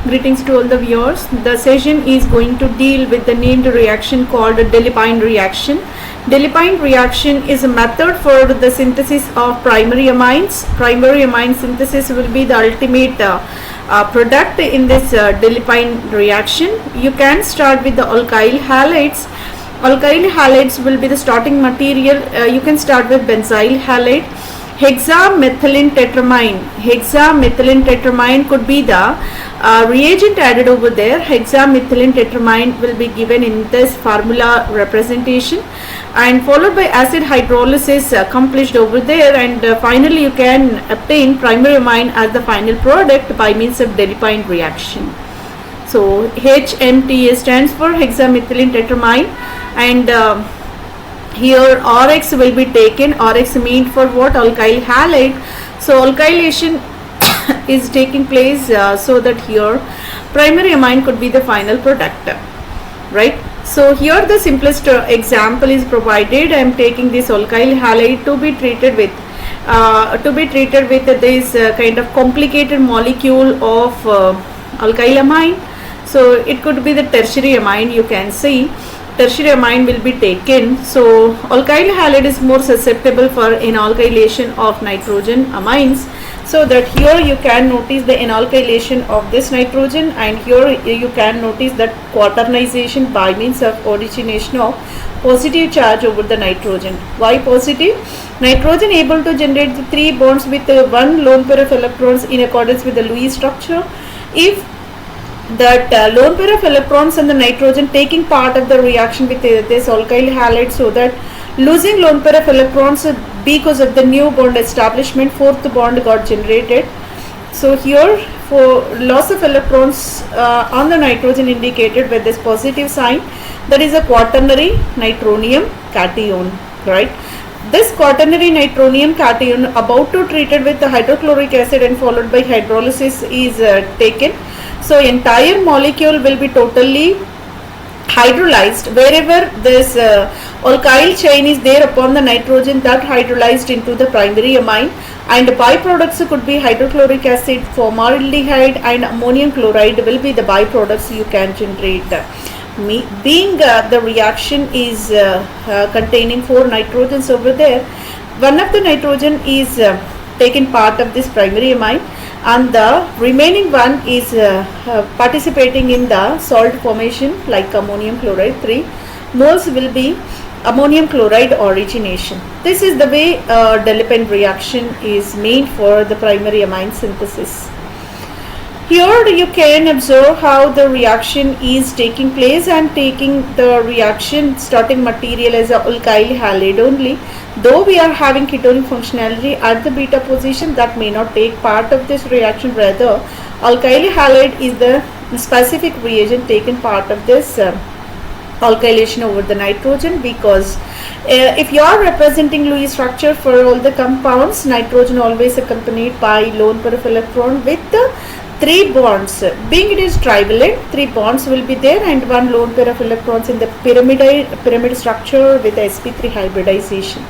Greetings to all the viewers. The session is going to deal with the named reaction called Deliapine reaction. Deliapine reaction is a method for the synthesis of primary amines. Primary amine synthesis will be the ultimate product in this Deliapine reaction. You can start with the alkyl halides. Alkyl halides will be the starting material. You can start with benzyl halide. Hexamethylene tetramine. Hexamethylene tetramine could be the reagent added over there. Hexamethylene tetramine will be given in this formula representation, and followed by acid hydrolysis accomplished over there, and finally you can obtain primary amine as the final product by means of Deliapine reaction. So HMTA stands for hexamethylene tetramine, and here RX will be taken. RX means for what? Alkyl halide. So alkylation is taking place so that here primary amine could be the final product, right? So here the simplest example is provided. I am taking this alkyl halide to be treated with this kind of complicated molecule of alkyl amine. So it could be the tertiary amine. You can see tertiary amine will be taken. So alkyl halide is more susceptible for enalkylation of nitrogen amines, so that here you can notice the enalkylation of this nitrogen, and here you can notice that quaternization by means of origination of positive charge over the nitrogen. Why positive? Nitrogen able to generate the 3 bonds with 1 lone pair of electrons in accordance with the Lewis structure. If that lone pair of electrons and the nitrogen taking part of the reaction with this alkyl halide, so that losing lone pair of electrons because of the new bond establishment, 4th bond got generated. So here for loss of electrons on the nitrogen indicated with this positive sign, that is a quaternary nitronium cation, right? This quaternary nitronium cation about to treated with the hydrochloric acid and followed by hydrolysis is taken. So entire molecule will be totally hydrolyzed. Wherever this alkyl chain is there upon the nitrogen, that hydrolyzed into the primary amine, and byproducts could be hydrochloric acid, formaldehyde and ammonium chloride will be the byproducts you can generate. Being the reaction is containing 4 nitrogens over there, one of the nitrogen is taken part of this primary amine, and the remaining one is participating in the salt formation like ammonium chloride. 3 moles will be ammonium chloride origination. This is the way Deliapine reaction is made for the primary amine synthesis. Here you can observe how the reaction is taking place. I am taking the reaction starting material as a alkyl halide only. Though we are having ketonic functionality at the beta position, that may not take part of this reaction. Rather, alkyl halide is the specific reagent taken part of this alkylation over the nitrogen, because if you are representing Lewis structure for all the compounds, nitrogen always accompanied by lone pair of electron with the 3 bonds. Being it is trivalent, 3 bonds will be there, and 1 lone pair of electrons in the pyramid structure with sp3 hybridization.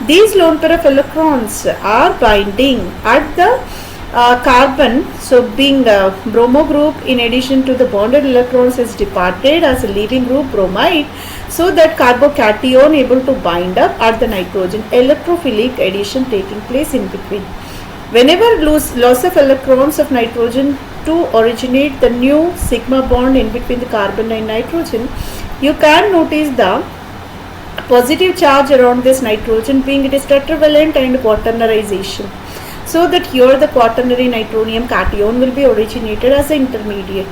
These lone pair of electrons are binding at the carbon. So being the bromo group, in addition to the bonded electrons, is departed as a leaving group bromide, so that carbocation able to bind up at the nitrogen. Electrophilic addition taking place in between. Whenever loss of electrons of nitrogen to originate the new sigma bond in between the carbon and nitrogen, you can notice the positive charge around this nitrogen, being it is tetravalent and quaternization. So that here the quaternary nitronium cation will be originated as an intermediate.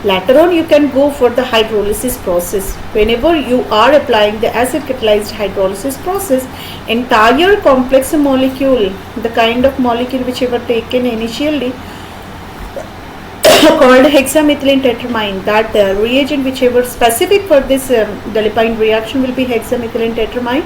Later on you can go for the hydrolysis process. Whenever you are applying the acid catalyzed hydrolysis process, entire complex molecule, the kind of molecule which were taken initially called hexamethylene tetramine, that reagent whichever specific for this Deliapine reaction will be hexamethylene tetramine,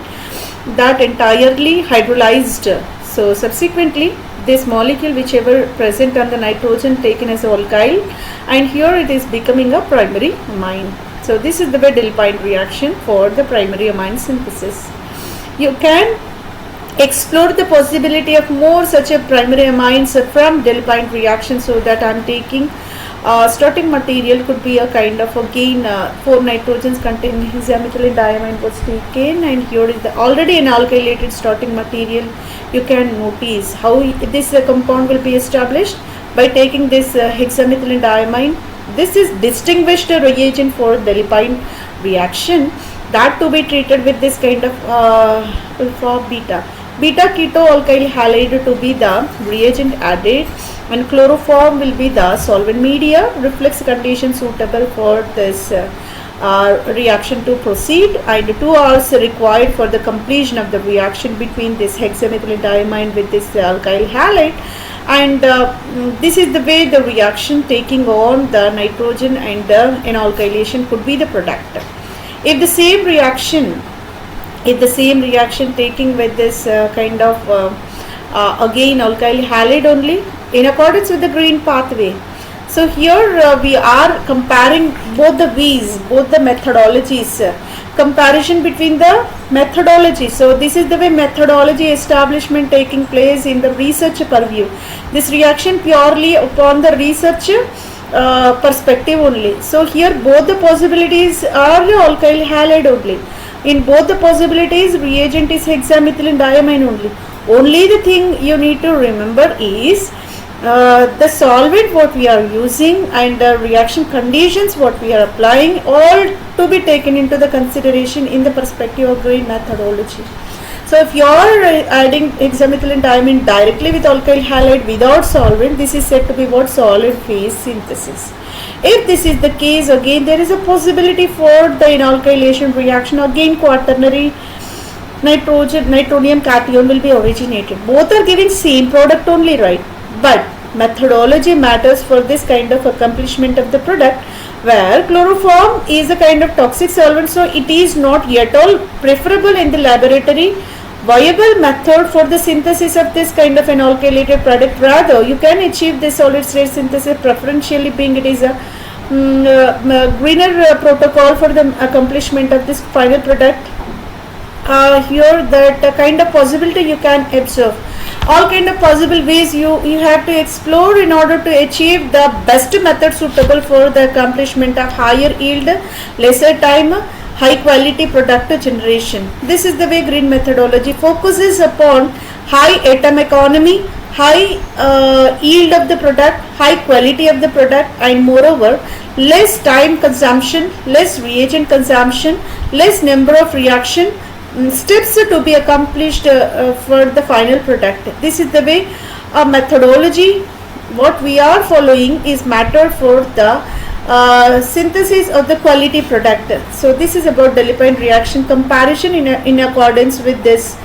that entirely hydrolyzed. So subsequently this molecule whichever present on the nitrogen taken as alkyl, and here it is becoming a primary amine. So this is the way Deliapine reaction for the primary amine synthesis. You can explore the possibility of more such a primary amines from Delaplane reaction, so that I am taking starting material could be a kind of again 4 nitrogens containing hexamethylene diamine was taken, and here is the already an alkylated starting material. You can notice how this compound will be established by taking this hexamethylene diamine. This is distinguished reagent for Delaplane reaction, that to be treated with this kind of alpha beta keto alkyl halide to be the reagent added, and chloroform will be the solvent media. Reflex condition suitable for this reaction to proceed, and 2 hours required for the completion of the reaction between this hexamethylene diamine with this alkyl halide. And this is the way the reaction taking on the nitrogen and the enalkylation could be the product. If the same reaction taking with this kind of again alkyl halide only in accordance with the green pathway. So here we are comparing both the V's, both the methodologies, comparison between the methodology. So this is the way methodology establishment taking place in the research purview. This reaction purely upon the research perspective only. So here both the possibilities are alkyl halide only. In both the possibilities reagent is hexamethylene diamine only. Only the thing you need to remember is the solvent what we are using and the reaction conditions what we are applying, all to be taken into the consideration in the perspective of green methodology. So if you are adding hexamethylene diamine directly with alkyl halide without solvent, this is said to be what solid phase synthesis. If this is the case, again there is a possibility for the enalkylation reaction, again quaternary nitronium cation will be originated. Both are giving same product only, right? But methodology matters for this kind of accomplishment of the product, where chloroform is a kind of toxic solvent, so it is not yet all preferable in the laboratory viable method for the synthesis of this kind of an alkylated product. Rather, you can achieve this solid state synthesis preferentially, being it is a greener protocol for the accomplishment of this final product. Here that kind of possibility you can observe. All kind of possible ways you have to explore in order to achieve the best method suitable for the accomplishment of higher yield, lesser time, high quality product generation. This is the way green methodology focuses upon high atom economy, high yield of the product, high quality of the product, and moreover less time consumption, less reagent consumption, less number of reaction steps to be accomplished for the final product. This is the way methodology what we are following is matter for the synthesis of the quality product. So this is about Delaplane reaction comparison in accordance with this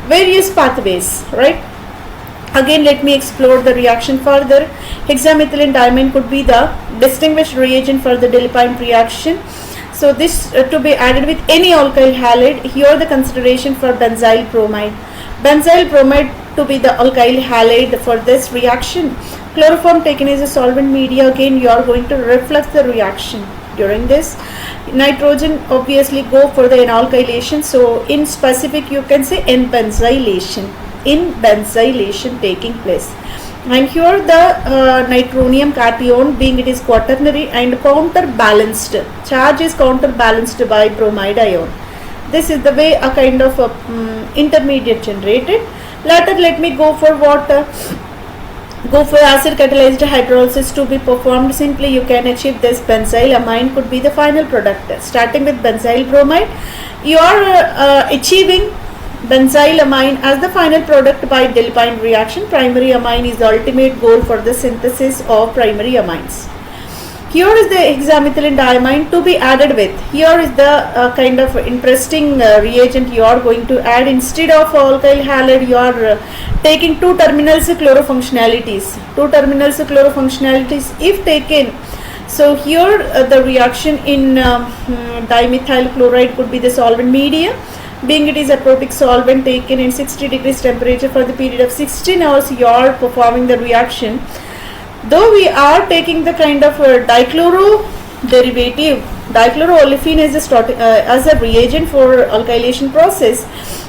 various pathways, right? Again, let me explore the reaction further. Hexamethylene diamine could be the distinguished reagent for the Delaplane reaction. So this to be added with any alkyl halide. Here the consideration for benzyl bromide. Benzyl bromide to be the alkyl halide for this reaction. Chloroform taken as a solvent media. Again, you are going to reflux the reaction. During this, nitrogen obviously go for the enalkylation. So in specific, you can say N-benzylation taking place. And here the nitronium cation, being it is quaternary and counterbalanced, charge is counterbalanced by bromide ion. This is the way a kind of intermediate generated. Later, let me go for what go for acid catalyzed hydrolysis to be performed. Simply you can achieve this benzylamine could be the final product. Starting with benzyl bromide, you are achieving benzylamine as the final product by Delaplane reaction. Primary amine is the ultimate goal for the synthesis of primary amines. Here is the hexamethylene diamine to be added with. Here is the kind of interesting reagent you are going to add. Instead of alkyl halide, you are taking 2 terminals chlorofunctionalities. 2 terminals chlorofunctionalities if taken. So here the reaction in dimethyl chloride could be the solvent media. Being it is a protic solvent taken in 60 degrees temperature for the period of 16 hours, you are performing the reaction. Though we are taking the kind of dichloro derivative, dichloroolefin as a reagent for alkylation process,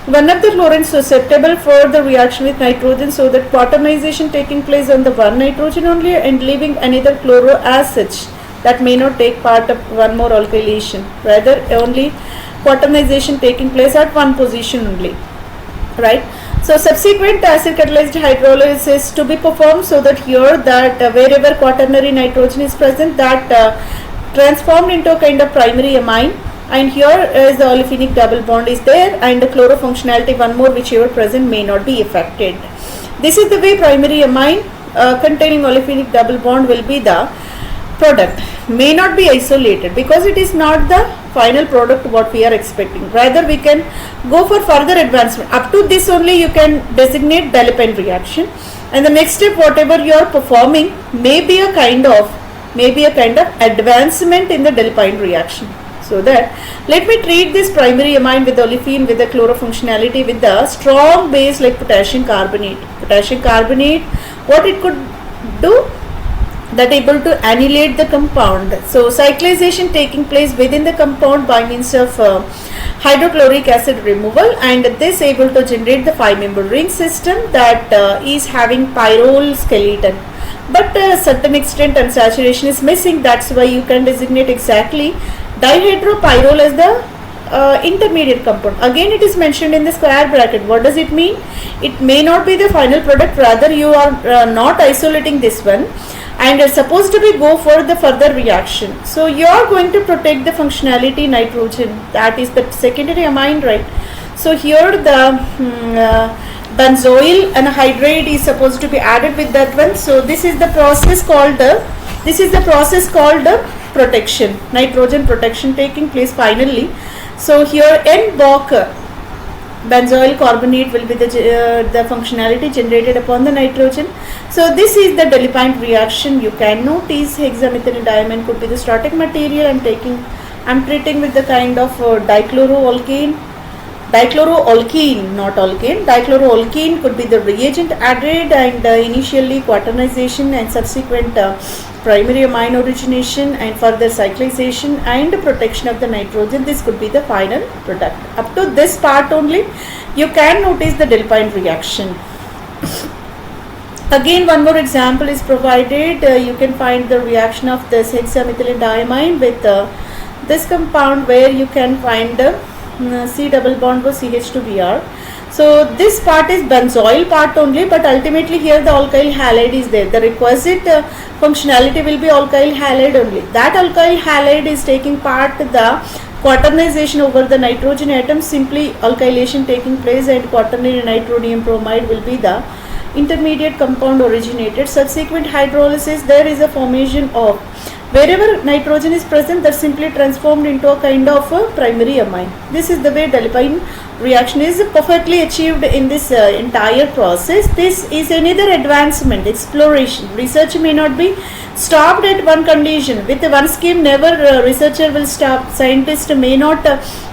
one of the chlorines susceptible for the reaction with nitrogen, so that quaternization taking place on the one nitrogen only and leaving another chloro as such, that may not take part of one more alkylation, rather only quaternization taking place at one position only, right? So subsequent acid catalyzed hydrolysis is to be performed, so that here that wherever quaternary nitrogen is present, that transformed into a kind of primary amine, and here is the olefinic double bond is there, and the chloro functionality one more whichever present may not be affected. This is the way primary amine containing olefinic double bond will be the product. May not be isolated because it is not the final product what we are expecting, rather we can go for further advancement. Up to this only you can designate Dalepiane reaction, and the next step whatever you are performing may be a kind of advancement in the Dalepiane reaction. So that let me treat this primary amine with olefin with the chloro functionality with the strong base like potassium carbonate. Potassium carbonate, what it could do, that able to annihilate the compound. So cyclization taking place within the compound by means of hydrochloric acid removal, and this able to generate the 5-member ring system that is having pyrrole skeleton. But certain extent unsaturation is missing, that's why you can designate exactly dihydropyrrole as the intermediate compound. Again it is mentioned in the square bracket. What does it mean? It may not be the final product, rather you are not isolating this one and are supposed to be go for the further reaction. So you are going to protect the functionality nitrogen, that is the secondary amine, right? So here the benzoyl anhydride is supposed to be added with that one. So this is the process called the protection, nitrogen protection taking place finally. So here N-Bock benzoyl carbonate will be the functionality generated upon the nitrogen. So this is the Dalepiane reaction. You can notice hexamethylene diamine could be the starting material. I'm treating with the kind of dichloroalkane, not alkane. Dichloroalkane could be the reagent added, and initially quaternization and subsequent primary amine origination and further cyclization and protection of the nitrogen. This could be the final product. Up to this part only you can notice the Dalepiane reaction. Again one more example is provided. You can find the reaction of this hexamethylene diamine with this compound, where you can find the C double bond with CH2Br. So this part is benzoyl part only, but ultimately here the alkyl halide is there. The requisite functionality will be alkyl halide only. That alkyl halide is taking part the quaternization over the nitrogen atom, simply alkylation taking place, and quaternary nitrodium bromide will be the intermediate compound originated. Subsequent hydrolysis, there is a formation of wherever nitrogen is present, that simply transformed into a kind of a primary amine. This is the way Dalepiane reaction is perfectly achieved in this entire process. This is another advancement, exploration. Research may not be stopped at one condition. With one scheme never researcher will stop. Scientist may not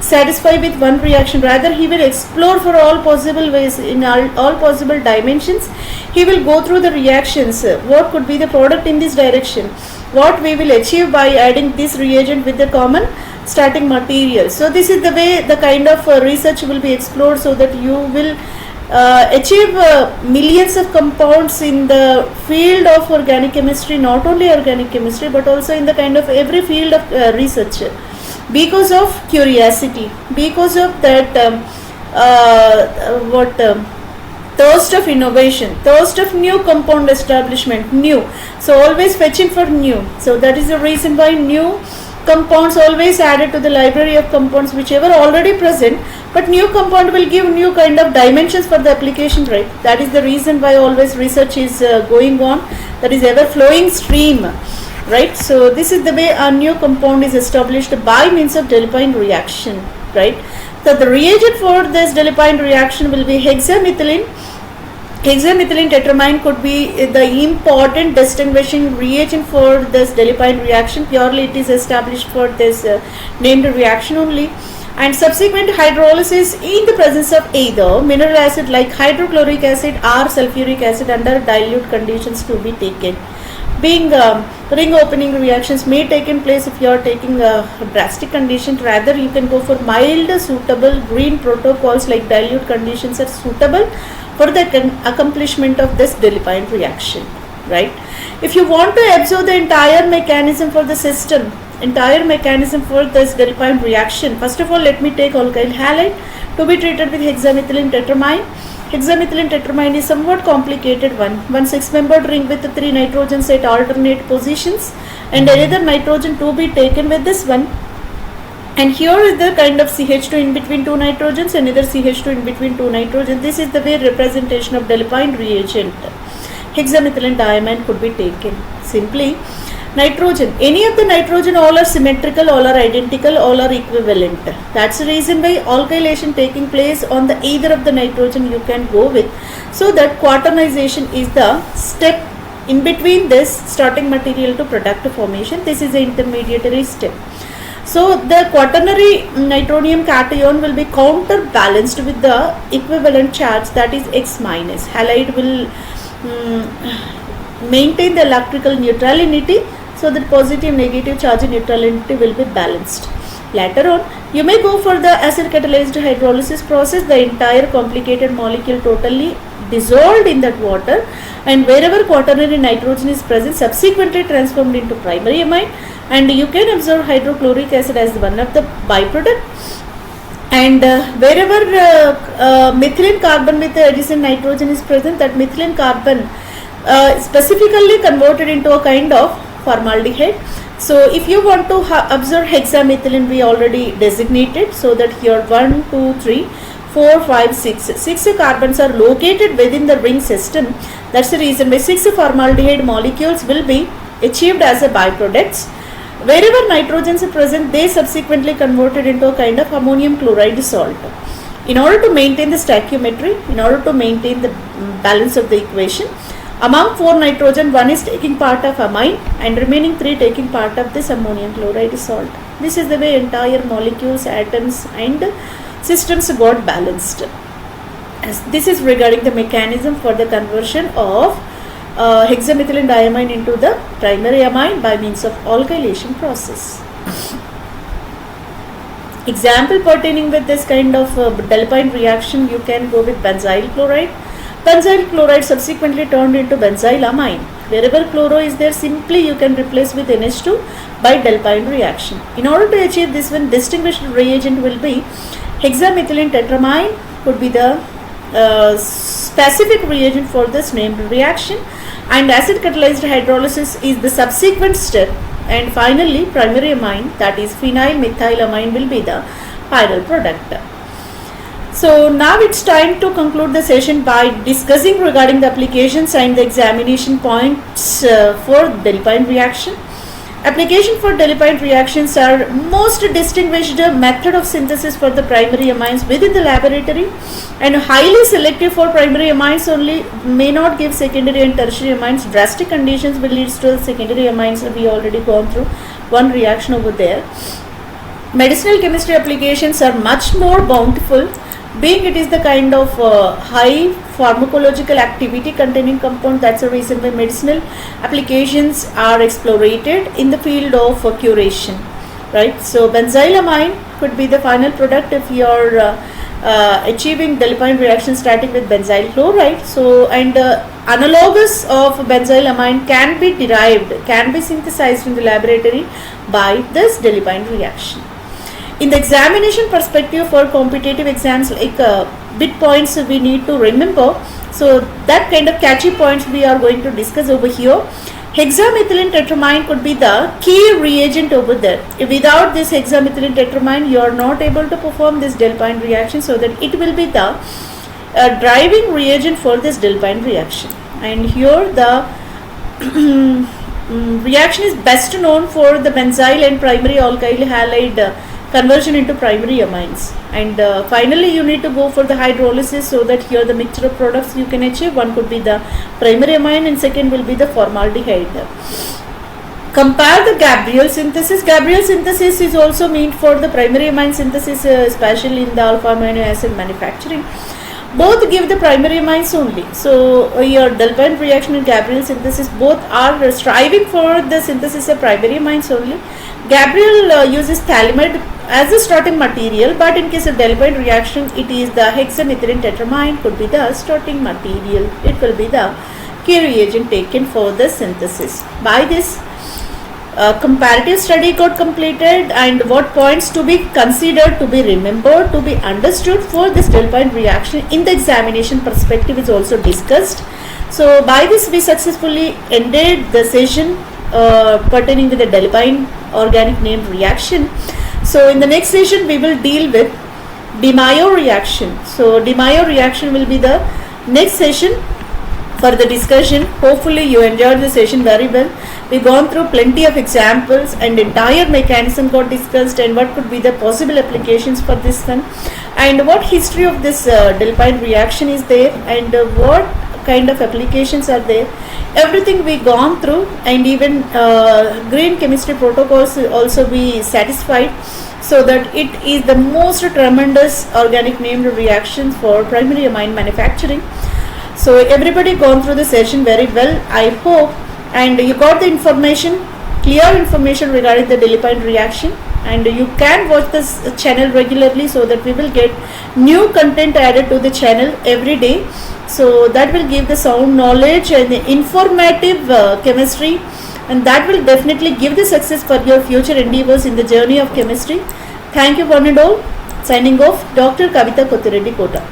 satisfy with one reaction, rather he will explore for all possible ways, in all possible dimensions. He will go through the reactions, what could be the product in this direction, what we will achieve by adding this reagent with the common starting material. So this is the way the kind of research will be explored, so that you will achieve millions of compounds in the field of organic chemistry, not only organic chemistry but also in the kind of every field of research, because of curiosity, because of that thirst of innovation, thirst of new compound establishment, new. So always fetching for new. So that is the reason why new compounds always added to the library of compounds whichever already present, but new compound will give new kind of dimensions for the application, right? That is the reason why always research is going on, that is ever flowing stream, right? So this is the way a new compound is established by means of Dalepiane reaction, right? So the reagent for this Dalepiane reaction will be hexamethylene. Hexamethylene tetramine could be the important distinguishing reagent for this Dalepiane reaction. Purely it is established for this named reaction only. And subsequent hydrolysis in the presence of either mineral acid like hydrochloric acid or sulfuric acid under dilute conditions to be taken. being ring opening reactions may take in place if you are taking a drastic condition. Rather, you can go for mild suitable green protocols like dilute conditions are suitable for the accomplishment of this Delaplane reaction, right? If you want to observe the entire mechanism for the system, entire mechanism for this Delaplane reaction, first of all, let me take alkyl halide to be treated with hexamethylene tetramine. Hexamethylene tetramine is somewhat complicated one 6-membered ring with 3 nitrogens at alternate positions and another nitrogen to be taken with this one. And here is the kind of CH2 in between 2 nitrogens and another CH2 in between 2 nitrogens. This is the way representation of Delaplane reagent. Hexamethylene diamine could be taken. Simply, nitrogen, any of the nitrogen, all are symmetrical, all are identical, all are equivalent. That's the reason why alkylation taking place on the either of the nitrogen you can go with. So that quaternization is the step in between this starting material to product formation. This is the intermediary step. So the quaternary nitronium cation will be counterbalanced with the equivalent charge, that is X minus. Halide will maintain the electrical neutrality, so that positive negative charge neutrality will be balanced. Later on, you may go for the acid catalyzed hydrolysis process. The entire complicated molecule totally dissolved in that water, and wherever quaternary nitrogen is present, subsequently transformed into primary amine, and you can observe hydrochloric acid as one of the byproduct. And wherever methylene carbon with the adjacent nitrogen is present, that methylene carbon specifically converted into a kind of formaldehyde. So if you want to observe hexamethylene, we already designated, so that here 1, 2, 3, 4, 5, 6 carbons are located within the ring system. That's the reason why 6 formaldehyde molecules will be achieved as a byproducts. Wherever nitrogens are present, they subsequently converted into a kind of ammonium chloride salt. In order to maintain the stoichiometry, in order to maintain the balance of the equation, among 4 nitrogen, 1 is taking part of amine and remaining 3 taking part of this ammonium chloride salt. This is the way entire molecules, atoms and systems got balanced. This is regarding the mechanism for the conversion of hexamethylene diamine into the primary amine by means of alkylation process. Example pertaining with this kind of Delaplane reaction, you can go with benzyl chloride. Benzyl chloride subsequently turned into benzyl amine. Wherever chloro is there, simply you can replace with NH2 by Delaplane reaction. In order to achieve this one, distinguished reagent will be hexamethylene tetramine, could be the specific reagent for this named reaction, and acid catalyzed hydrolysis is the subsequent step, and finally primary amine, that is phenyl methylamine, will be the final product. So now it's time to conclude the session by discussing regarding the applications and the examination points for Delaplane reaction. Application for Delaplane reactions are most distinguished method of synthesis for the primary amines within the laboratory, and highly selective for primary amines only, may not give secondary and tertiary amines. Drastic conditions will lead to secondary amines. We already gone through one reaction over there. Medicinal chemistry applications are much more bountiful, being it is the kind of high pharmacological activity containing compound. That's the reason why medicinal applications are explorated in the field of curation, right? So benzylamine could be the final product if you are achieving Delaplane reaction starting with benzyl chloride. So and analogous of benzylamine can be derived, can be synthesized in the laboratory by this Delaplane reaction. In the examination perspective for competitive exams, like bit points we need to remember. So that kind of catchy points we are going to discuss over here. Hexamethylene tetramine could be the key reagent over there. Without this hexamethylene tetramine, you are not able to perform this Delaplane reaction, so that it will be the driving reagent for this Delaplane reaction. And here the reaction is best known for the benzyl and primary alkyl halide conversion into primary amines, and finally you need to go for the hydrolysis, so that here the mixture of products you can achieve. One could be the primary amine and second will be the formaldehyde. Compare the Gabriel synthesis. Gabriel synthesis is also meant for the primary amine synthesis, especially in the alpha amino acid manufacturing. both give the primary amines only. So your Delpine reaction and Gabriel synthesis both are striving for the synthesis of primary amines only. Gabriel uses phthalimide as a starting material, but in case of Delpine reaction, it is the hexamethylene tetramine could be the starting material. It will be the key reagent taken for the synthesis. By this, comparative study got completed, and what points to be considered, to be remembered, to be understood for this Delpine reaction in the examination perspective is also discussed. So by this we successfully ended the session pertaining to the Delpine organic named reaction. So in the next session we will deal with De Mayo reaction. So De Mayo reaction will be the next session for the discussion. Hopefully you enjoyed the session very well. We've gone through plenty of examples and entire mechanism got discussed, and what could be the possible applications for this one, and what history of this Delpine reaction is there, and what kind of applications are there. Everything we gone through, and even green chemistry protocols also be satisfied, so that it is the most tremendous organic named reaction for primary amine manufacturing. So everybody gone through the session very well, I hope, and you got the information, clear information regarding the Delpine reaction, and you can watch this channel regularly so that we will get new content added to the channel every day. So that will give the sound knowledge and the informative chemistry, and that will definitely give the success for your future endeavors in the journey of chemistry. Thank you one and all. Signing off, Dr. Kavita Kothireddy Kota.